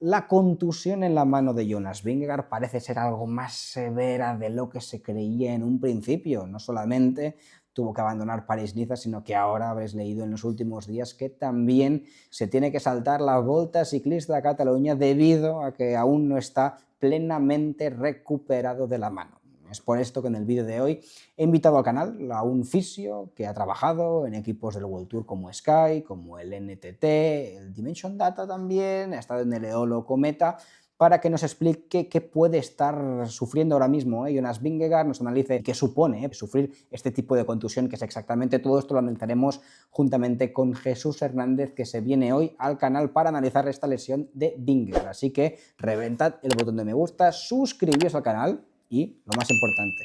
La contusión en la mano de Jonas Vingegaard parece ser algo más severa de lo que se creía en un principio. No solamente tuvo que abandonar París-Niza, sino que ahora habréis leído en los últimos días que también se tiene que saltar la Volta Ciclista a Cataluña debido a que aún no está plenamente recuperado de la mano. Es por esto que en el vídeo de hoy he invitado al canal a un fisio que ha trabajado en equipos del World Tour como Sky, como el NTT, el Dimension Data también, ha estado en el Eolo Cometa, para que nos explique qué puede estar sufriendo ahora mismo Jonas Vingegaard, nos analice qué supone sufrir este tipo de contusión, que es exactamente todo esto. Lo analizaremos juntamente con Jesús Hernández, que se viene hoy al canal para analizar esta lesión de Vingegaard. Así que reventad el botón de me gusta, suscribíos al canal y, lo más importante,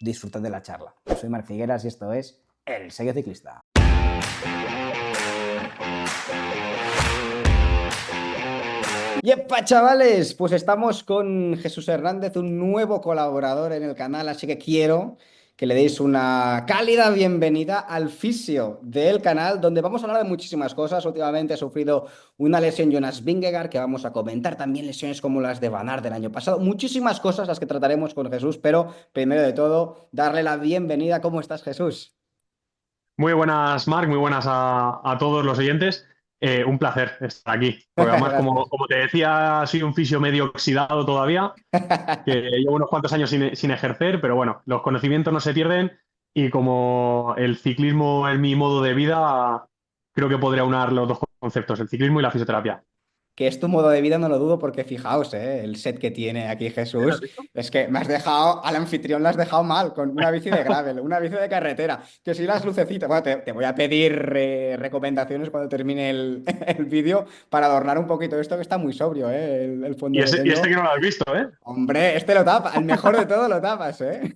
disfrutad de la charla. Yo soy Marc Figueras y esto es El Sello Ciclista. ¡Yepa, chavales! Pues estamos con Jesús Hernández, un nuevo colaborador en el canal, así que quiero que le deis una cálida bienvenida al fisio del canal, donde vamos a hablar de muchísimas cosas. Últimamente ha sufrido una lesión Jonas Vingegaard, que vamos a comentar, también lesiones como las de Van Aert del año pasado, muchísimas cosas las que trataremos con Jesús, pero primero de todo, darle la bienvenida. ¿Cómo estás, Jesús? Muy buenas, Marc, muy buenas a todos los oyentes. Un placer estar aquí, porque además, como, Gracias. como te decía, soy un fisio medio oxidado todavía, que llevo unos cuantos años sin ejercer, pero bueno, los conocimientos no se pierden y como el ciclismo es mi modo de vida, creo que podría unir los dos conceptos, el ciclismo y la fisioterapia. Que es tu modo de vida, no lo dudo, porque fijaos, el set que tiene aquí ¿Has Jesús, visto? es que me has dejado, al anfitrión lo has dejado mal, con una bici de gravel, una bici de carretera, que si las lucecitas, bueno, te voy a pedir recomendaciones cuando termine el vídeo para adornar un poquito esto, que está muy sobrio, el fondo Y que este tengo. que no lo has visto, ¿eh? Hombre, este lo tapa, el mejor de todo lo tapas, ¿eh?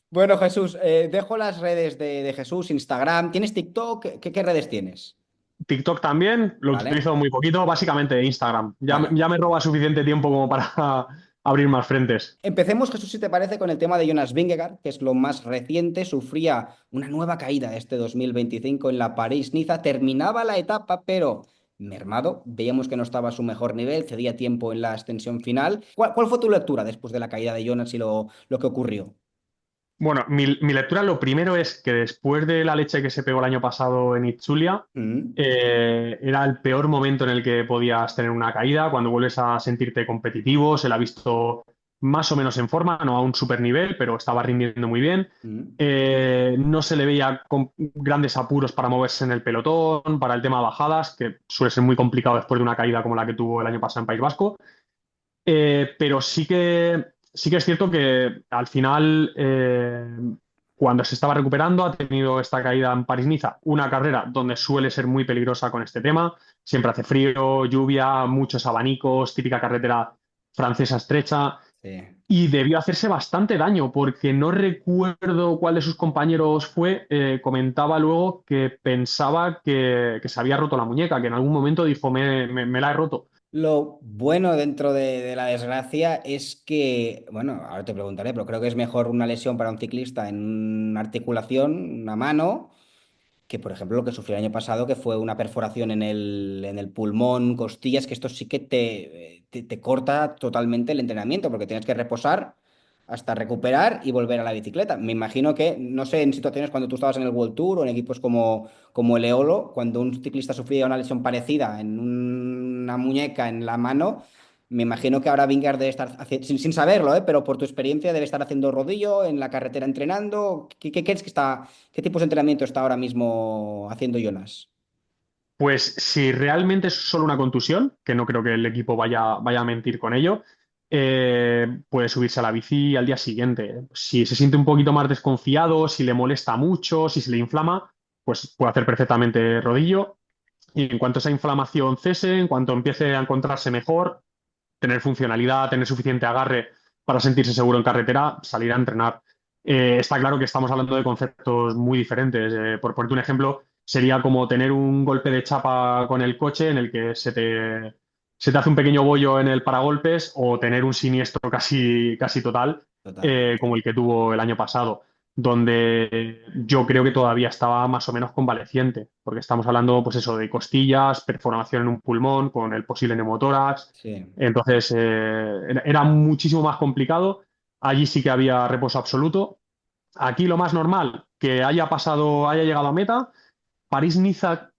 Bueno, Jesús, dejo las redes de Jesús, Instagram, ¿tienes TikTok? ¿Qué redes tienes? TikTok también, lo ¿Vale? utilizo muy poquito, básicamente Instagram. Ya, Vale. ya me roba suficiente tiempo como para abrir más frentes. Empecemos, Jesús, si te parece, con el tema de Jonas Vingegaard, que es lo más reciente. Sufría una nueva caída este 2025 en la París-Niza. Terminaba la etapa, pero mermado. Veíamos que no estaba a su mejor nivel, cedía tiempo en la extensión final. ¿Cuál fue tu lectura después de la caída de Jonas y lo que ocurrió? Bueno, mi lectura lo primero es que después de la leche que se pegó el año pasado en Itzulia, Mm, era el peor momento en el que podías tener una caída, cuando vuelves a sentirte competitivo, se la ha visto más o menos en forma, no a un super nivel, pero estaba rindiendo muy bien. mm. No se le veía con grandes apuros para moverse en el pelotón, para el tema de bajadas, que suele ser muy complicado después de una caída como la que tuvo el año pasado en País Vasco. Pero sí que es cierto que al final, cuando se estaba recuperando, ha tenido esta caída en París-Niza, una carrera donde suele ser muy peligrosa con este tema. Siempre hace frío, lluvia, muchos abanicos, típica carretera francesa estrecha. Sí. Y debió hacerse bastante daño, porque no recuerdo cuál de sus compañeros fue. Comentaba luego que pensaba que se había roto la muñeca, que en algún momento dijo, me la he roto. Lo bueno dentro de la desgracia es que, bueno, ahora te preguntaré, pero creo que es mejor una lesión para un ciclista en una articulación, una mano, que por ejemplo lo que sufrió el año pasado, que fue una perforación en el pulmón, costillas, que esto sí que te corta totalmente el entrenamiento, porque tienes que reposar hasta recuperar y volver a la bicicleta. Me imagino que, no sé, en situaciones cuando tú estabas en el World Tour o en equipos como el Eolo, cuando un ciclista sufría una lesión parecida en una muñeca, en la mano, me imagino que ahora Vingegaard debe estar, sin saberlo, pero por tu experiencia debe estar haciendo rodillo en la carretera entrenando. ¿Qué crees que está? ¿Qué tipos de entrenamiento está ahora mismo haciendo Jonas? Pues si realmente es solo una contusión, que no creo que el equipo vaya a mentir con ello, puede subirse a la bici al día siguiente. Si se siente un poquito más desconfiado, si le molesta mucho, si se le inflama, pues puede hacer perfectamente rodillo. Y en cuanto esa inflamación cese, en cuanto empiece a encontrarse mejor, tener funcionalidad, tener suficiente agarre para sentirse seguro en carretera, salir a entrenar. Está claro que estamos hablando de conceptos muy diferentes. Por ponerte un ejemplo, sería como tener un golpe de chapa con el coche en el que se te hace un pequeño bollo en el paragolpes o tener un siniestro casi total, Total. como el que tuvo el año pasado. donde yo creo que todavía estaba más o menos convaleciente, porque estamos hablando, pues eso, de costillas, perforación en un pulmón con el posible neumotórax. Sí. Entonces, era muchísimo más complicado. Allí sí que había reposo absoluto. Aquí lo más normal, que haya pasado, haya llegado a meta. París-Niza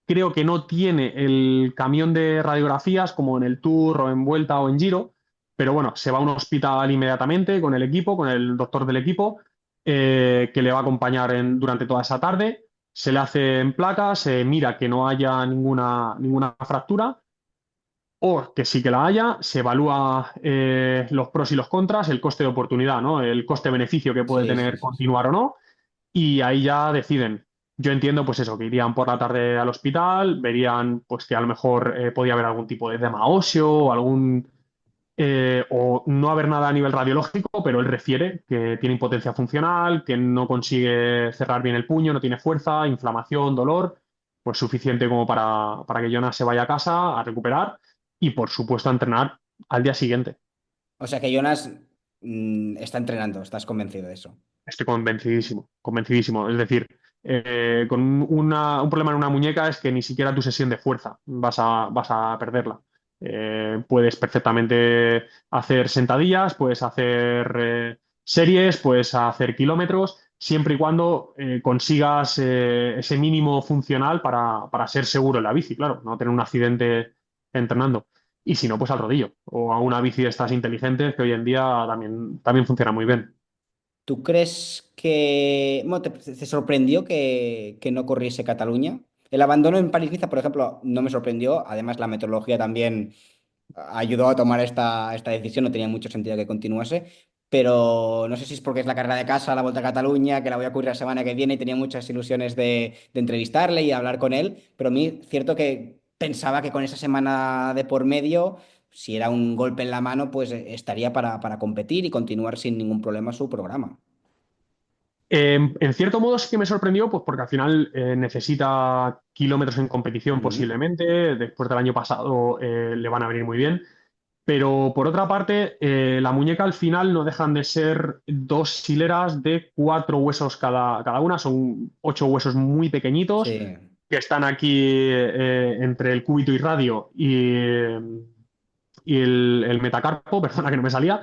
creo que no tiene el camión de radiografías como en el Tour o en Vuelta o en Giro, pero bueno, se va a un hospital inmediatamente con el equipo, con el doctor del equipo, que le va a acompañar durante toda esa tarde. Se le hace en placa, se mira que no haya ninguna fractura o que sí que la haya, se evalúa los pros y los contras, el coste de oportunidad, ¿no? El coste-beneficio que puede Sí, sí, tener sí, sí. continuar o no, y ahí ya deciden. Yo entiendo, pues eso, que irían por la tarde al hospital, verían, pues que a lo mejor podía haber algún tipo de edema óseo o o no haber nada a nivel radiológico, pero él refiere que tiene impotencia funcional, que no consigue cerrar bien el puño, no tiene fuerza, inflamación, dolor, pues suficiente como para que Jonas se vaya a casa a recuperar y, por supuesto, a entrenar al día siguiente. O sea que Jonas está entrenando, estás convencido de eso. Estoy convencidísimo, convencidísimo. Es decir, con un problema en una muñeca es que ni siquiera tu sesión de fuerza vas a perderla. Puedes perfectamente hacer sentadillas, puedes hacer series, puedes hacer kilómetros, siempre y cuando consigas ese mínimo funcional para ser seguro en la bici, claro, no tener un accidente entrenando. Y si no, pues al rodillo o a una bici de estas inteligentes que hoy en día también funciona muy bien. ¿Tú crees que... Bueno, te sorprendió que no corriese Cataluña? El abandono en París-Niza, por ejemplo, no me sorprendió. Además, la meteorología también ayudó a tomar esta decisión. No tenía mucho sentido que continuase. Pero no sé si es porque es la carrera de casa, la Vuelta a Cataluña, que la voy a cubrir la semana que viene y tenía muchas ilusiones de entrevistarle y hablar con él. Pero a mí, cierto que pensaba que con esa semana de por medio, si era un golpe en la mano, pues estaría para competir y continuar sin ningún problema su programa. En cierto modo sí que me sorprendió, pues porque al final necesita kilómetros en competición Ujú. posiblemente, después del año pasado le van a venir muy bien, pero por otra parte la muñeca al final no dejan de ser dos hileras de 4 huesos cada una, son 8 huesos muy pequeñitos Sí. que están aquí entre el cúbito y radio y el metacarpo, perdona que no me salía.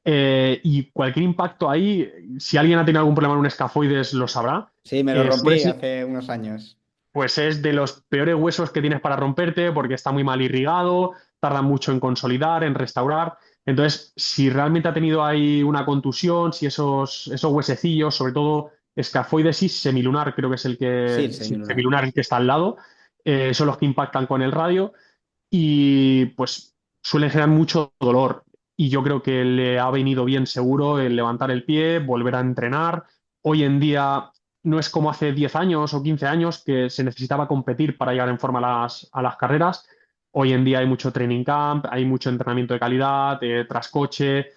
Y cualquier impacto ahí, si alguien ha tenido algún problema en un escafoides, lo sabrá. Sí, me lo Suele rompí ser, hace unos años. pues es de los peores huesos que tienes para romperte porque está muy mal irrigado, tarda mucho en consolidar, en restaurar. Entonces, si realmente ha tenido ahí una contusión, si esos huesecillos, sobre todo escafoides y semilunar, creo que es Sí, el sí, semilunar. semilunar el que está al lado, son los que impactan con el radio y pues suelen generar mucho dolor. Y yo creo que le ha venido bien seguro el levantar el pie, volver a entrenar. Hoy en día no es como hace 10 años o 15 años que se necesitaba competir para llegar en forma a las carreras. Hoy en día hay mucho training camp, hay mucho entrenamiento de calidad, trascoche,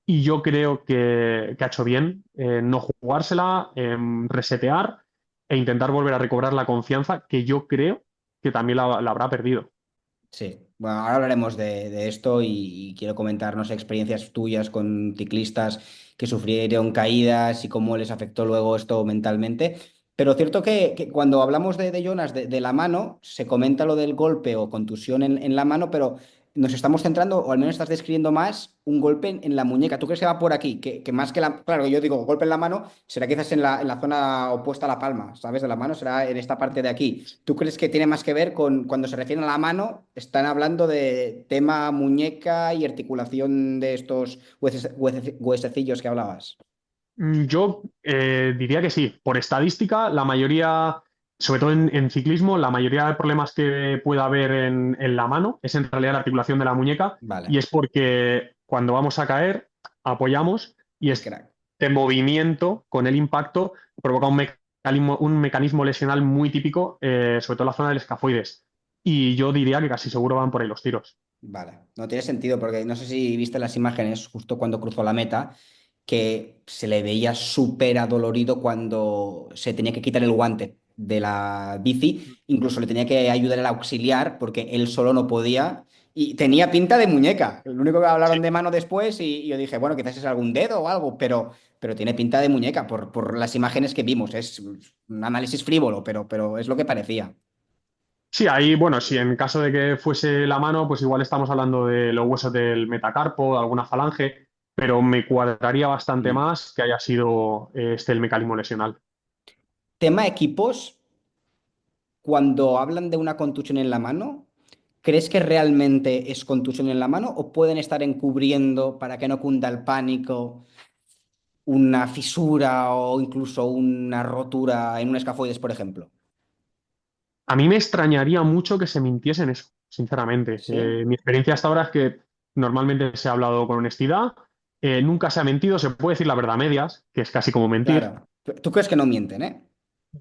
y yo creo que ha hecho bien no jugársela, resetear e intentar volver a recobrar la confianza que yo creo que también la habrá perdido. Sí, bueno, ahora hablaremos de esto y quiero comentarnos experiencias tuyas con ciclistas que sufrieron caídas y cómo les afectó luego esto mentalmente. Pero cierto que cuando hablamos de Jonas, de la mano, se comenta lo del golpe o contusión en la mano, pero nos estamos centrando, o al menos estás describiendo más, un golpe en la muñeca. ¿Tú crees que va por aquí? Que más que la... Claro, yo digo golpe en la mano, será quizás en la zona opuesta a la palma, ¿sabes? De la mano, será en esta parte de aquí. ¿Tú crees que tiene más que ver con cuando se refieren a la mano, están hablando de tema muñeca y articulación de estos huesecillos que hablabas? Yo diría que sí. Por estadística, la mayoría, sobre todo en ciclismo, la mayoría de problemas que pueda haber en la mano es en realidad la articulación de la muñeca y Vale, es porque cuando vamos a caer, apoyamos y y crack. este movimiento con el impacto provoca un mecanismo lesional muy típico, sobre todo en la zona del escafoides. Y yo diría que casi seguro van por ahí los tiros. Vale, no tiene sentido porque no sé si viste las imágenes justo cuando cruzó la meta, que se le veía súper adolorido cuando se tenía que quitar el guante de la bici, incluso le tenía que ayudar el auxiliar porque él solo no podía y tenía pinta de muñeca. Lo único que Sí. hablaron de mano después y yo dije, bueno, quizás es algún dedo o algo, pero tiene pinta de muñeca por las imágenes que vimos. Es un análisis frívolo, pero es lo que parecía. Sí, ahí, bueno, si en caso de que fuese la mano, pues igual estamos hablando de los huesos del metacarpo, de alguna falange, pero me cuadraría bastante Mm. más que haya sido el mecanismo lesional. Tema equipos, cuando hablan de una contusión en la mano, ¿crees que realmente es contusión en la mano o pueden estar encubriendo para que no cunda el pánico una fisura o incluso una rotura en un escafoides, por ejemplo? A mí me extrañaría mucho que se mintiese en eso, sinceramente. ¿Sí? Mi experiencia hasta ahora es que normalmente se ha hablado con honestidad, nunca se ha mentido, se puede decir la verdad a medias, que es casi como mentir. Claro. ¿Tú crees que no mienten, eh?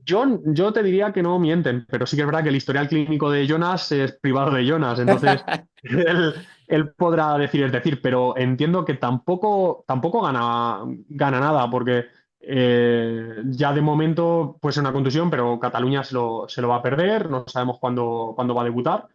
Yo te diría que no mienten, pero sí que es verdad que el historial clínico de Jonas es privado de Jonas, entonces él podrá decir es decir, pero entiendo que tampoco gana nada, porque ya de momento puede ser una contusión, pero Cataluña se lo va a perder, no sabemos cuándo va a debutar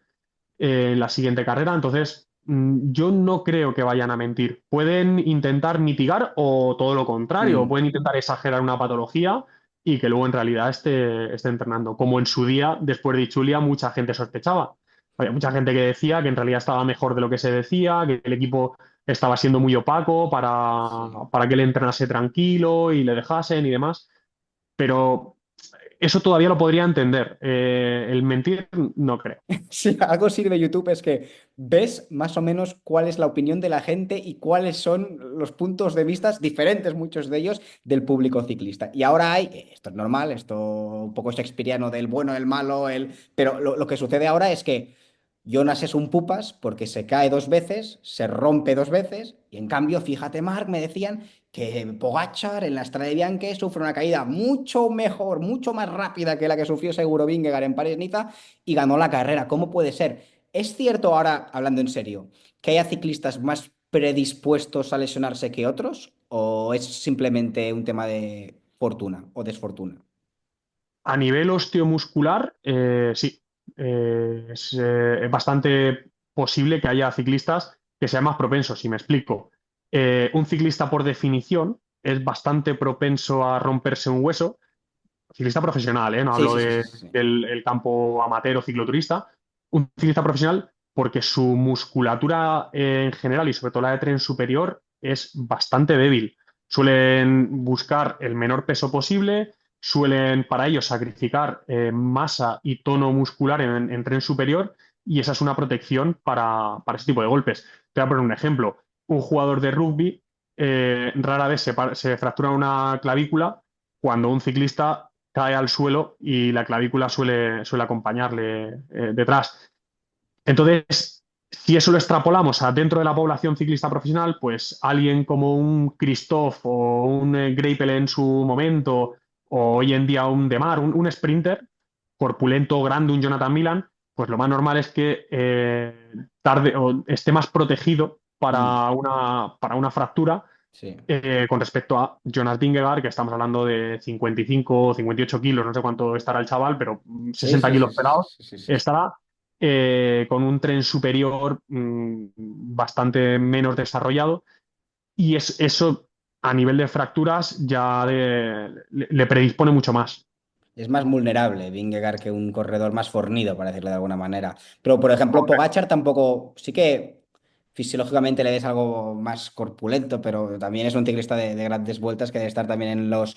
en la siguiente carrera, entonces yo no creo que vayan a mentir. Pueden intentar mitigar o todo lo contrario, Mm. pueden intentar exagerar una patología y que luego en realidad esté entrenando. Como en su día, después de Ichulia, mucha gente sospechaba. Había mucha gente que decía que en realidad estaba mejor de lo que se decía, que el equipo estaba siendo muy opaco Sí. para que él entrenase tranquilo y le dejasen y demás. Pero eso todavía lo podría entender. El mentir, no creo. Si algo sirve YouTube es que ves más o menos cuál es la opinión de la gente y cuáles son los puntos de vista diferentes, muchos de ellos, del público ciclista. Y ahora hay, esto es normal, esto un poco shakespeariano del bueno, el malo, pero lo que sucede ahora es que Jonas es un pupas porque se cae dos veces, se rompe dos veces, y en cambio, fíjate, Marc, me decían que Pogačar en la Strade Bianche sufre una caída mucho mejor, mucho más rápida que la que sufrió seguro Vingegaard en París-Niza y ganó la carrera. ¿Cómo puede ser? ¿Es cierto ahora, hablando en serio, que haya ciclistas más predispuestos a lesionarse que otros? ¿O es simplemente un tema de fortuna o desfortuna? A nivel osteomuscular, sí. Es bastante posible que haya ciclistas que sean más propensos, si me explico. Un ciclista, por definición, es bastante propenso a romperse un hueso. Ciclista profesional, ¿eh? No Sí, hablo sí, sí, sí, sí. del el campo amateur o cicloturista. Un ciclista profesional, porque su musculatura en general y sobre todo la de tren superior es bastante débil. Suelen buscar el menor peso posible, suelen para ello sacrificar masa y tono muscular en tren superior y esa es una protección para ese tipo de golpes. Te voy a poner un ejemplo. Un jugador de rugby rara vez se fractura una clavícula cuando un ciclista cae al suelo y la clavícula suele acompañarle detrás. Entonces, si eso lo extrapolamos a dentro de la población ciclista profesional, pues alguien como un Christophe o un Greipel en su momento, o hoy en día un Demar, un sprinter corpulento, grande, un Jonathan Milan, pues lo más normal es que tarde o esté más protegido Mm, para una fractura sí. con respecto a Jonas Vingegaard, que estamos hablando de 55 o 58 kilos, no sé cuánto estará el chaval, pero Sí, 60 sí, sí, kilos sí, pelados, sí, sí, sí, sí. estará con un tren superior bastante menos desarrollado y eso a nivel de fracturas ya le predispone mucho más. Es más vulnerable Vingegaard que un corredor más fornido, para decirlo de alguna manera. Pero, por ejemplo, Pogačar tampoco, sí que fisiológicamente le ves algo más corpulento, pero también es un ciclista de grandes vueltas que debe estar también en los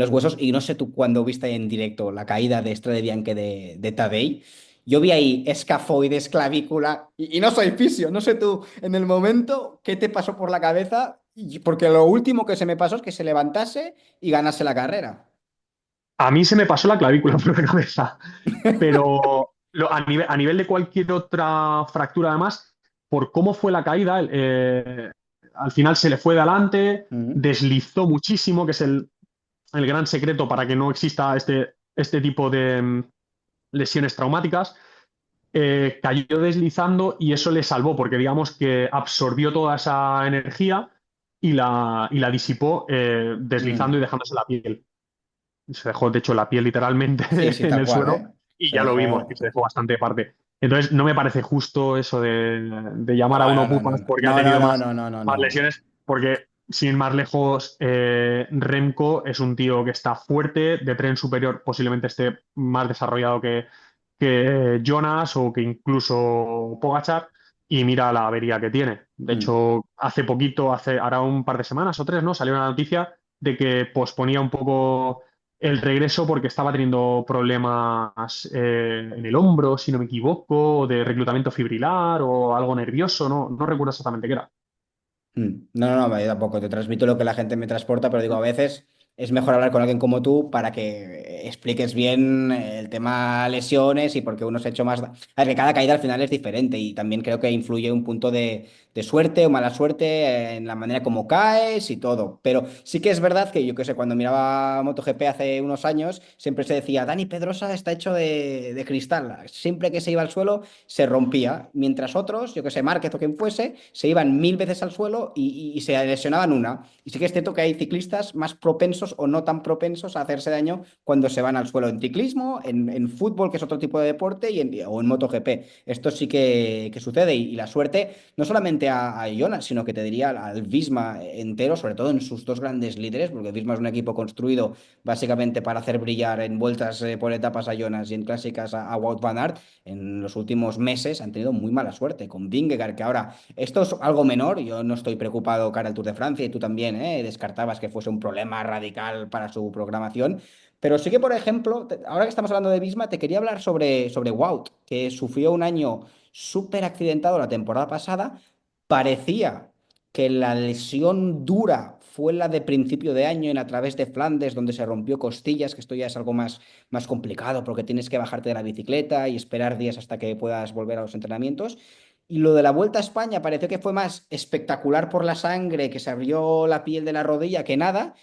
huesos. Y no sé tú cuándo viste en directo la caída de Strade Bianche de Tadej. Yo vi ahí escafoides, clavícula, y no soy fisio, no sé tú en el momento qué te pasó por la cabeza, porque lo último que se me pasó es que se levantase y ganase la carrera. A mí se me pasó la clavícula por la cabeza, pero a nivel de cualquier otra fractura, además, por cómo fue la caída, al final se le fue de adelante, Ujú. deslizó muchísimo, que es el gran secreto para que no exista este tipo de lesiones traumáticas. Cayó deslizando y eso le salvó, porque digamos que absorbió toda esa energía y la disipó deslizando y Mm. dejándose la piel. Se dejó, de hecho, la piel literalmente Sí, sí, en tal el cual, suelo ¿eh? y Se ya lo vimos, que dejó. se dejó bastante parte. Entonces, no me parece justo eso de llamar a No, no, uno no, no, pupas no. porque ha No, no, tenido no, más, no, no, no, más no. lesiones, porque sin ir más lejos, Remco es un tío que está fuerte, de tren superior posiblemente esté más desarrollado que Jonas o que incluso Pogachar, y mira la avería que tiene. De Mm. hecho, hace poquito, hará un par de semanas o tres, ¿no? Salió una noticia de que posponía un poco el regreso porque estaba teniendo problemas en el hombro, si no me equivoco, de reclutamiento fibrilar o algo nervioso, no recuerdo exactamente qué era. No, yo tampoco te transmito lo que la gente me transporta, pero digo, a veces es mejor hablar con alguien como tú para que expliques bien el tema lesiones y por qué uno se ha hecho más. A ver, que cada caída al final es diferente y también creo que influye un punto de suerte o mala suerte en la manera como caes y todo. Pero sí que es verdad que yo qué sé, cuando miraba MotoGP hace unos años, siempre se decía, Dani Pedrosa está hecho de cristal. Siempre que se iba al suelo se rompía, mientras otros, yo que sé, Márquez o quien fuese, se iban 1000 veces al suelo y se lesionaban una. Y sí que es cierto que hay ciclistas más propensos o no tan propensos a hacerse daño cuando se van al suelo en ciclismo, en fútbol, que es otro tipo de deporte, o en MotoGP. Esto sí que sucede y la suerte, no solamente a Jonas, sino que te diría al Visma entero, sobre todo en sus dos grandes líderes, porque Visma es un equipo construido básicamente para hacer brillar en vueltas por etapas a Jonas y en clásicas a Wout van Aert. En los últimos meses han tenido muy mala suerte con Vingegaard, que ahora esto es algo menor, yo no estoy preocupado cara al Tour de Francia y tú también, descartabas que fuese un problema radical para su programación. Pero sí que, por ejemplo, ahora que estamos hablando de Visma, te quería hablar sobre Wout, que sufrió un año súper accidentado la temporada pasada. Parecía que la lesión dura fue la de principio de año en a través de Flandes, donde se rompió costillas, que esto ya es algo más complicado porque tienes que bajarte de la bicicleta y esperar días hasta que puedas volver a los entrenamientos. Y lo de la Vuelta a España pareció que fue más espectacular por la sangre, que se abrió la piel de la rodilla que nada.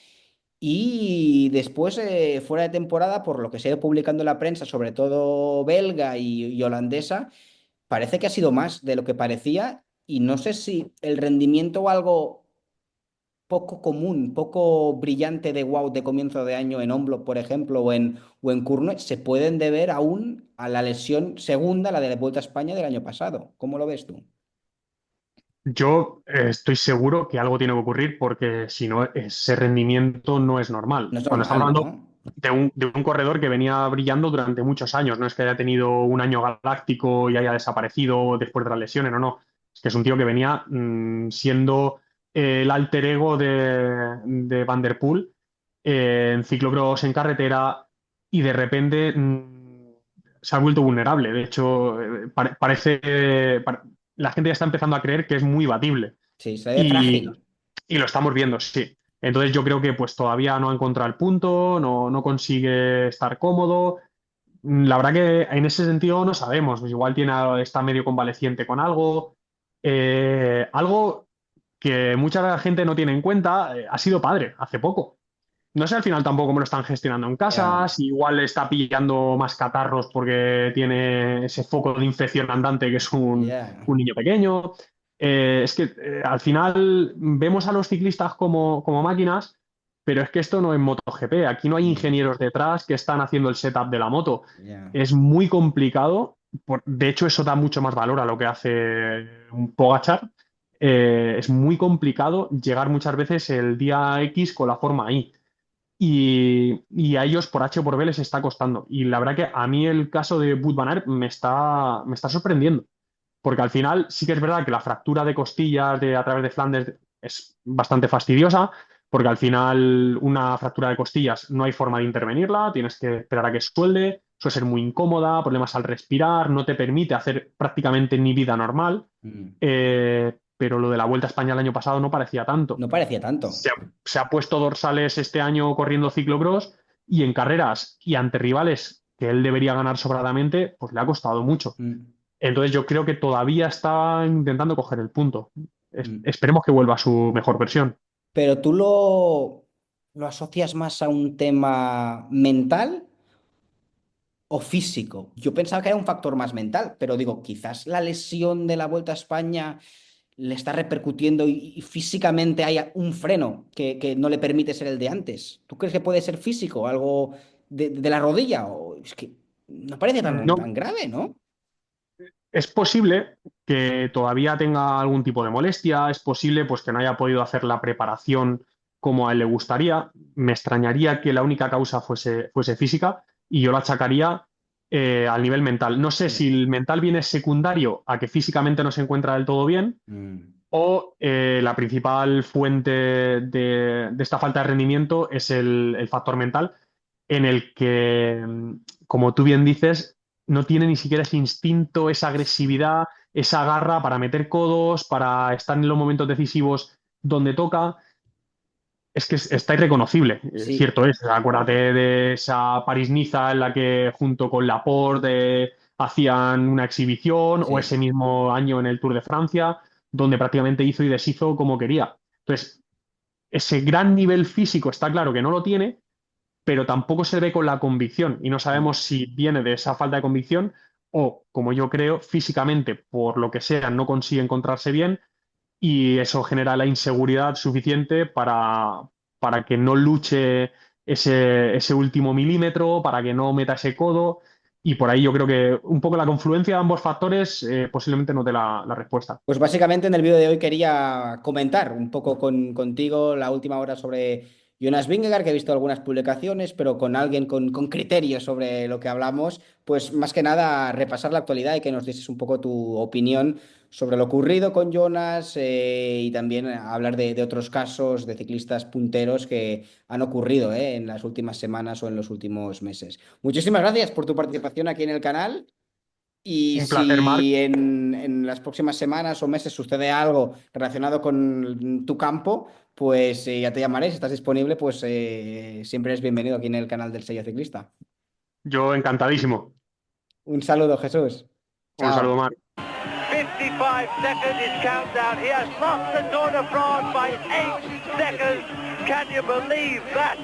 Y después, fuera de temporada, por lo que se ha ido publicando en la prensa, sobre todo belga y holandesa, parece que ha sido más de lo que parecía. Y no sé si el rendimiento o algo poco común, poco brillante de wow de comienzo de año en Omblo, por ejemplo, o en Kurno, se pueden deber aún a la lesión segunda, la de la Vuelta a España del año pasado. ¿Cómo lo ves tú? Yo estoy seguro que algo tiene que ocurrir porque si no, ese rendimiento no es normal. No es Cuando estamos normal, hablando ¿no? de un corredor que venía brillando durante muchos años, no es que haya tenido un año galáctico y haya desaparecido después de las lesiones, no. Es que es un tío que venía siendo el alter ego de Van der Poel en ciclocross, en carretera, y de repente se ha vuelto vulnerable. De hecho, la gente ya está empezando a creer que es muy batible. Sí, se ve Y, frágil. y lo estamos viendo, sí. Entonces yo creo que pues todavía no ha encontrado el punto, no consigue estar cómodo. La verdad que en ese sentido no sabemos. Pues igual está medio convaleciente con algo. Algo que mucha gente no tiene en cuenta, ha sido padre hace poco. No sé al final tampoco cómo lo están gestionando en casa, Ya, si igual está pillando más catarros porque tiene ese foco de infección andante que es un, ya. un niño pequeño. Es que al final vemos a los ciclistas como máquinas, pero es que esto no es MotoGP. Aquí no hay Mm, ingenieros detrás que están haciendo el setup de la moto. ya. Es muy complicado. De hecho, eso da mucho más valor a lo que hace un Pogachar. Es muy complicado llegar muchas veces el día X con la forma Y. Y a ellos por H o por B les está costando. Y la verdad que a mí el caso de Wout van Aert me está sorprendiendo. Porque al final sí que es verdad que la fractura de costillas a través de Flandes es bastante fastidiosa, porque al final una fractura de costillas no hay forma de intervenirla, tienes que esperar a que suelde, suele ser muy incómoda, problemas al respirar, no te permite hacer prácticamente ni vida normal. Mm. Pero lo de la Vuelta a España el año pasado no parecía tanto. No parecía tanto. Se ha puesto dorsales este año corriendo ciclocross y en carreras y ante rivales que él debería ganar sobradamente, pues le ha costado mucho. Mm, Entonces yo creo que todavía está intentando coger el punto. mm. Esperemos que vuelva a su mejor versión. Pero tú lo asocias más a un tema mental o físico. Yo pensaba que era un factor más mental, pero digo, quizás la lesión de la Vuelta a España le está repercutiendo y físicamente hay un freno que no le permite ser el de antes. ¿Tú crees que puede ser físico, algo de la rodilla? Es que no parece tan, No, tan grave, ¿no? es posible, que todavía tenga algún tipo de molestia, es posible pues que no haya podido hacer la preparación como a él le gustaría. Me extrañaría que la única causa fuese física y yo la achacaría al nivel mental. No sé Sí. si el mental viene secundario a que físicamente no se encuentra del todo bien Mm. o la principal fuente de esta falta de rendimiento es el factor mental en el que, como tú bien dices, no tiene ni siquiera ese instinto, esa agresividad, esa garra para meter codos, para estar en los momentos decisivos donde toca. Es que está irreconocible, Sí, cierto es. Acuérdate de esa París-Niza en la que junto con Laporte hacían una exhibición, o sí. ese mismo año en el Tour de Francia, donde prácticamente hizo y deshizo como quería. Entonces, ese gran nivel físico está claro que no lo tiene, pero tampoco se ve con la convicción y no Mm. sabemos si viene de esa falta de convicción o, como yo creo, físicamente, por lo que sea, no consigue encontrarse bien y eso genera la inseguridad suficiente para que no luche ese último milímetro, para que no meta ese codo. Y por ahí yo creo que un poco la confluencia de ambos factores posiblemente nos dé la respuesta. Pues básicamente en el vídeo de hoy quería comentar un poco contigo la última hora sobre Jonas Vingegaard, que he visto algunas publicaciones, pero con alguien con criterio sobre lo que hablamos, pues más que nada repasar la actualidad y que nos dieses un poco tu opinión sobre lo ocurrido con Jonas, y también hablar de otros casos de ciclistas punteros que han ocurrido, en las últimas semanas o en los últimos meses. Muchísimas gracias por tu participación aquí en el canal. Y Un placer, Marc. si en las próximas semanas o meses sucede algo relacionado con tu campo, pues ya te llamaré. Si estás disponible, pues siempre eres bienvenido aquí en el canal del Sello Ciclista. Yo encantadísimo. Un saludo, Jesús. Un saludo, Chao. Marc. 55 seconds is countdown. He has lost the Tour de France by 8 seconds. Can you believe that?